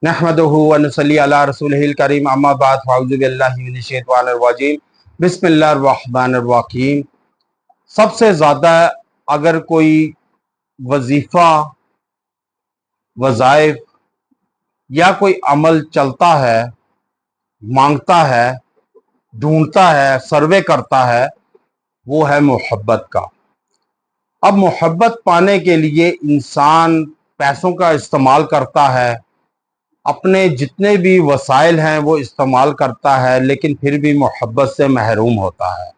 नहमदुहु व नसल्ली अला रसूलिहिल करीम अम्मा बाद फ़अऊज़ु बिल्लाहि मिनश शैतानिर रजीम बिस्मिल्लाहिर रहमानिर रहीम। सबसे ज़्यादा अगर कोई वजीफ़ा, वज़ाइफ या कोई अमल चलता है, मांगता है, ढूंढता है, सर्वे करता है, वो है मोहब्बत का। अब मोहब्बत पाने के लिए इंसान पैसों का इस्तेमाल करता है, अपने जितने भी वसाइल हैं वो इस्तेमाल करता है, लेकिन फिर भी मोहब्बत से महरूम होता है।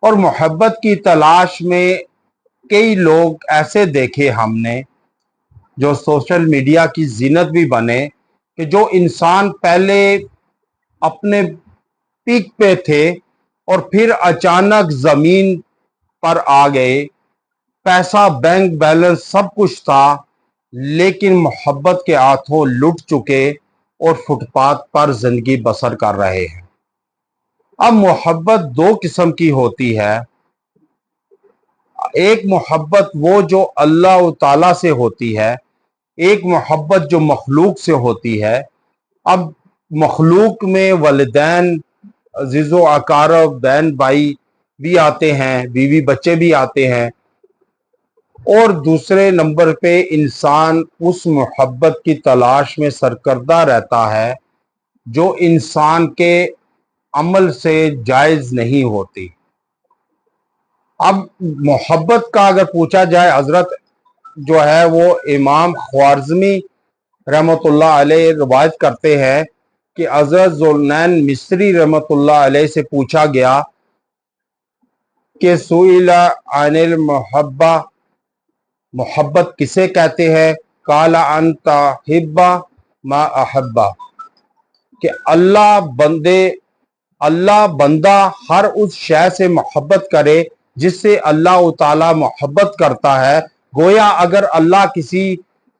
और मोहब्बत की तलाश में कई लोग ऐसे देखे हमने जो सोशल मीडिया की जीनत भी बने कि जो इंसान पहले अपने पीक पे थे और फिर अचानक ज़मीन पर आ गए, पैसा, बैंक बैलेंस सब कुछ था, लेकिन मोहब्बत के हाथों लुट चुके और फुटपाथ पर जिंदगी बसर कर रहे हैं। अब मोहब्बत दो किस्म की होती है। एक मोहब्बत वो जो अल्लाह ताला से होती है, एक मोहब्बत जो मखलूक से होती है। अब मखलूक में वलिदैन, अजीज़ो अकारब, बहन भाई भी आते हैं, बीवी बच्चे भी आते हैं, और दूसरे नंबर पे इंसान उस मोहब्बत की तलाश में सरकर्दा रहता है जो इंसान के अमल से जायज़ नहीं होती। अब मोहब्बत का अगर पूछा जाए, हजरत जो है वो इमाम ख्वारिज़मी रहमतुल्लाह अलैह रिवायत करते हैं कि हजरत ज़ुल्नैन मिस्री रहमतुल्लाह अलैह से पूछा गया कि सुइला अनिल मोहब्बा, मोहब्बत किसे कहते हैं? काला अंता हिब्बा मा अहब्बा, कि अल्लाह बंदा हर उस शय से मोहब्बत करे जिससे अल्लाह ताला मोहब्बत करता है। गोया अगर अल्लाह किसी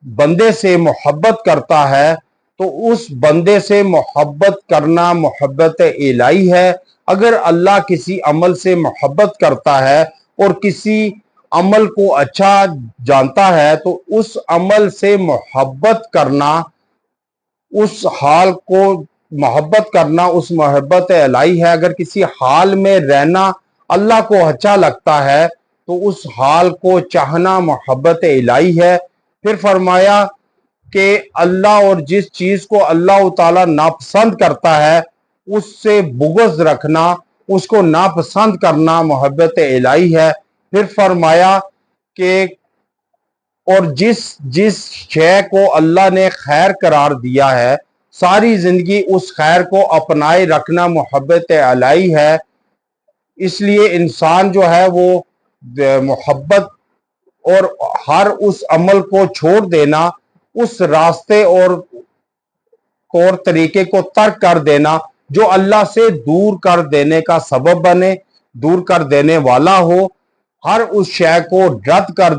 बंदे से मोहब्बत करता है तो उस बंदे से मोहब्बत करना मोहब्बत इलाही है। अगर अल्लाह किसी अमल से मोहब्बत करता है और किसी अमल को अच्छा जानता है तो उस अमल से मोहब्बत करना, उस हाल को मोहब्बत करना, उस मोहब्बत इलाही है। अगर किसी हाल में रहना अल्लाह को अच्छा लगता है तो उस हाल को चाहना मोहब्बत इलाही है। फिर फरमाया कि अल्लाह और जिस चीज को अल्लाह ताला नापसंद करता है उससे बुग़्ज़ रखना, उसको नापसंद करना मोहब्बत इलाही है। फिर फरमाया कि और जिस जिस शय को अल्लाह ने खैर करार दिया है, सारी जिंदगी उस खैर को अपनाए रखना मोहब्बत इलाही है। इसलिए इंसान जो है वो मोहब्बत और हर उस अमल को छोड़ देना, उस रास्ते और तौर तरीके को तर्क कर देना जो अल्लाह से दूर कर देने का सबब बने, दूर कर देने वाला हो, हर उस शय को रद्द कर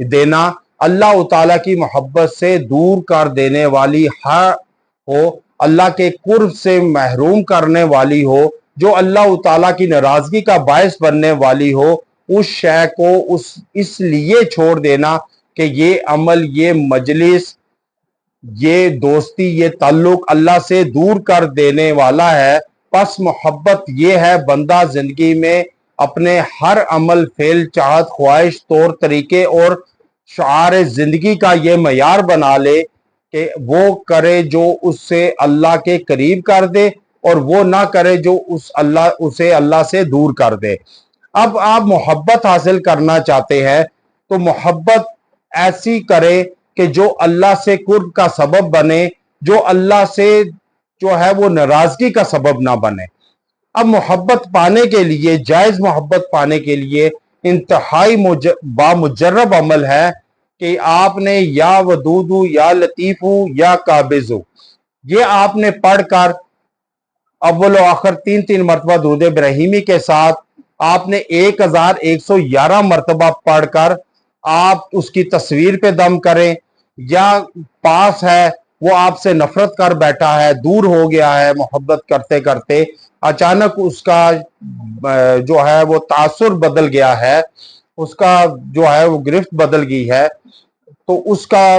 देना अल्लाह ताला की मोहब्बत से दूर कर देने वाली हर हो, अल्लाह के कुर्ब से महरूम करने वाली हो, जो अल्लाह ताला की नाराजगी का बायस बनने वाली हो, उस शय को उस इसलिए छोड़ देना कि ये अमल, ये मजलिस, ये दोस्ती, ये ताल्लुक अल्लाह से दूर कर देने वाला है। बस मोहब्बत ये है, बंदा जिंदगी में अपने हर अमल, फेल, चाहत, ख्वाहिश, तौर तरीके और शार जिंदगी का ये मयार बना ले कि वो करे जो उससे अल्लाह के करीब कर दे और वो ना करे जो उसे अल्लाह से दूर कर दे। अब आप मोहब्बत हासिल करना चाहते हैं तो मोहब्बत ऐसी करे कि जो अल्लाह से कुर्ब का सबब बने, जो अल्लाह से जो है वो नाराजगी का सबब ना बने। अब मोहब्बत पाने के लिए, जायज मोहब्बत पाने के लिए इंतहाई बामुजर्रब अमल है कि आपने या वदूदू या लतीफू या काबिजू, ये आपने पढ़कर अव्वल आखिर 3-3 मरतबा दुरूद इब्राहिमी के साथ आपने 1111 मरतबा पढ़कर आप उसकी तस्वीर पे दम करें, या पास है वो आपसे नफरत कर बैठा है, दूर हो गया है, मोहब्बत करते करते अचानक उसका जो है वो तासुर बदल गया है, उसका जो है वो गिरफ्त बदल गई है, तो उसका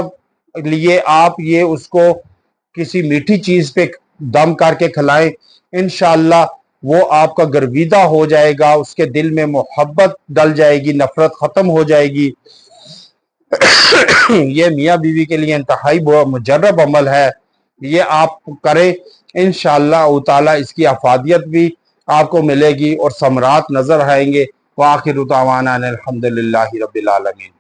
लिए आप ये उसको کسی میٹھی چیز پہ دم کر کے کھلائیں، انشاءاللہ وہ آپ کا گرویدہ ہو جائے گا، اس کے دل میں محبت ڈل جائے گی، نفرت ختم ہو جائے گی۔ یہ میاں بیوی کے لیے انتہائی مجرب عمل ہے، یہ آپ کریں، انشاءاللہ تعالی اس کی افادیت بھی آپ کو ملے گی اور ثمرات نظر آئیں گے۔ وآخر دعوانا ان الحمدللہ رب العالمین۔